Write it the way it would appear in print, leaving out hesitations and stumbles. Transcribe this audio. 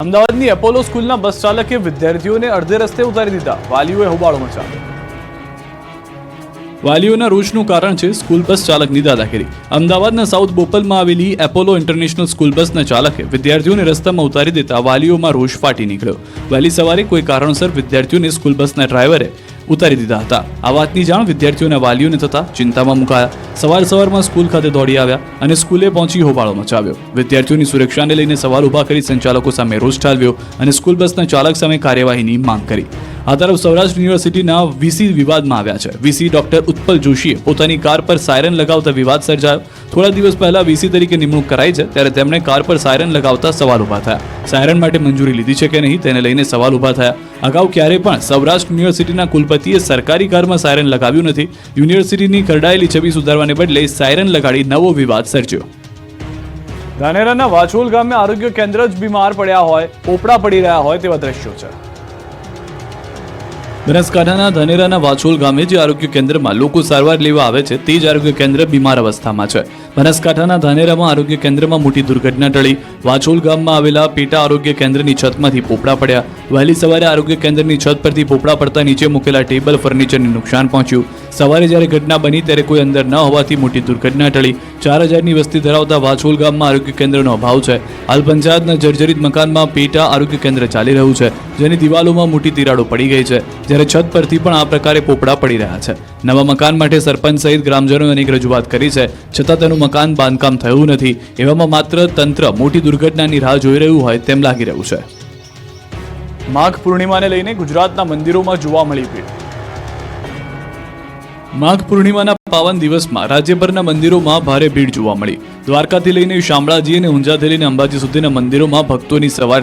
અમદાવાદની એપોલો સ્કૂલના બસ ચાલકે વિદ્યાર્થીઓને અડધે રસ્તે ઉતારી દીધા. વાલીઓએ હોબાળો મચાવ્યો. વાલીઓના રોષનું કારણ છે સ્કૂલ બસ ચાલકની દાદાગીરી. અમદાવાદના સાઉથ બોપલમાં આવેલી એપોલો ઇન્ટરનેશનલ સ્કૂલ બસના ચાલકે વિદ્યાર્થીઓને રસ્તામાં ઉતારી દેતા વાલીઓમાં રોષ ફાટી નીકળ્યો. વહેલી સવારે કોઈ કારણસર વિદ્યાર્થીઓને સ્કૂલ બસના ડ્રાઈવરે ઉતારી દીધા હતા. આ વાતની જાણ વિદ્યાર્થીઓના વાલીઓને થતા ચિંતામાં મુકાયા. સવારમાં સ્કૂલ ખાતે દોડી આવ્યા અને સ્કૂલે પહોંચી હોબાળો મચાવ્યો. વિદ્યાર્થીઓની સુરક્ષાને લઈને સવાલ ઉભા કરી સંચાલકો સામે રોષ ઠાલવ્યો અને સ્કૂલ બસના ચાલક સામે કાર્યવાહીની માંગ કરી. આ તરફ સૌરાષ્ટ્ર યુનિવર્સિટીના વીસી વિવાદમાં આવ્યા છે. વીસી ડોક્ટર ઉત્પલ જોશીએ પોતાની કાર પર સાયરન લગાવતા વિવાદ સર્જાયો. થોડા દિવસ પહેલા વીસી તરીકે નિમણૂક કરાઈ છે ત્યારે તેમણે કાર પર સાયરન લગાવતા સવાલ ઉભા થયા. સાયરન માટે મંજૂરી લીધી છે કે નહીં તેને લઈને સવાલ ઉભા થયા. અગાઉ ક્યારેય પણ સૌરાષ્ટ્ર યુનિવર્સિટીના કુલપતિએ સરકારી કારમાં સાયરન લગાવ્યું નથી. યુનિવર્સિટીની કરડાયેલી છબી સુધારવાને બદલે સાયરન લગાડી નવો વિવાદ સર્જ્યો. ધાનેરાના વાછોલ ગામે આરોગ્ય કેન્દ્ર જ બીમાર પડ્યા હોય, પોપડા પડી રહ્યા હોય તેવા દ્રશ્યો છે. બનાસકાંઠાના ધાનેરાના વાછોલ ગામે જે આરોગ્ય કેન્દ્રમાં લોકો સારવાર લેવા આવે છે તે જ આરોગ્ય કેન્દ્ર બીમાર અવસ્થામાં છે. બનાસકાંઠાના ધાનેરામાં આરોગ્ય કેન્દ્રમાં મોટી દુર્ઘટના ટળી. વાછોલ ગામમાં આવેલા પેટા આરોગ્ય કેન્દ્રની છતમાંથી પોપડા પડ્યા. વહેલી સવારે આરોગ્ય કેન્દ્રની છત પરથી પોપડા પડતા નીચે મૂકેલા ટેબલ ફર્નિચરને નુકસાન પહોંચ્યું. સવારે જ્યારે ઘટના બની ત્યારે કોઈ અંદર ન હોવાથી મોટી દુર્ઘટના ટળી. 4000ની વસ્તી ધરાવતા વાછોલ ગામમાં આરોગ્ય કેન્દ્રનો અભાવ છે. હાલ પંચાયતના જર્જરિત મકાનમાં પેટા આરોગ્ય કેન્દ્ર ચાલી રહ્યું છે, જેની દિવાલોમાં મોટી તિરાડો પડી ગઈ છે, જ્યારે છત પરથી પણ આ પ્રકારે પોપડા પડી રહ્યા છે. નવા મકાન માટે સરપંચ સહિત ગ્રામજનોએ અનેક રજૂઆત કરી છે, છતાં તેનું મકાન બાંધકામ થયું નથી. એવામાં માત્ર તંત્ર મોટી દુર્ઘટનાની રાહ જોઈ રહ્યું હોય તેમ લાગી રહ્યું છે. માઘ પૂર્ણિમાને લઈને ગુજરાતના મંદિરોમાં જોવા મળી ભીડ. માઘ પૂર્ણિમાના પાવન દિવસમાં રાજ્યભરના મંદિરોમાં ભારે ભીડ જોવા મળી. દ્વારકાથી લઈને શામળાજી અને ઊંઝાથી લઈને અંબાજી સુધીના મંદિરોમાં ભક્તોની સવાર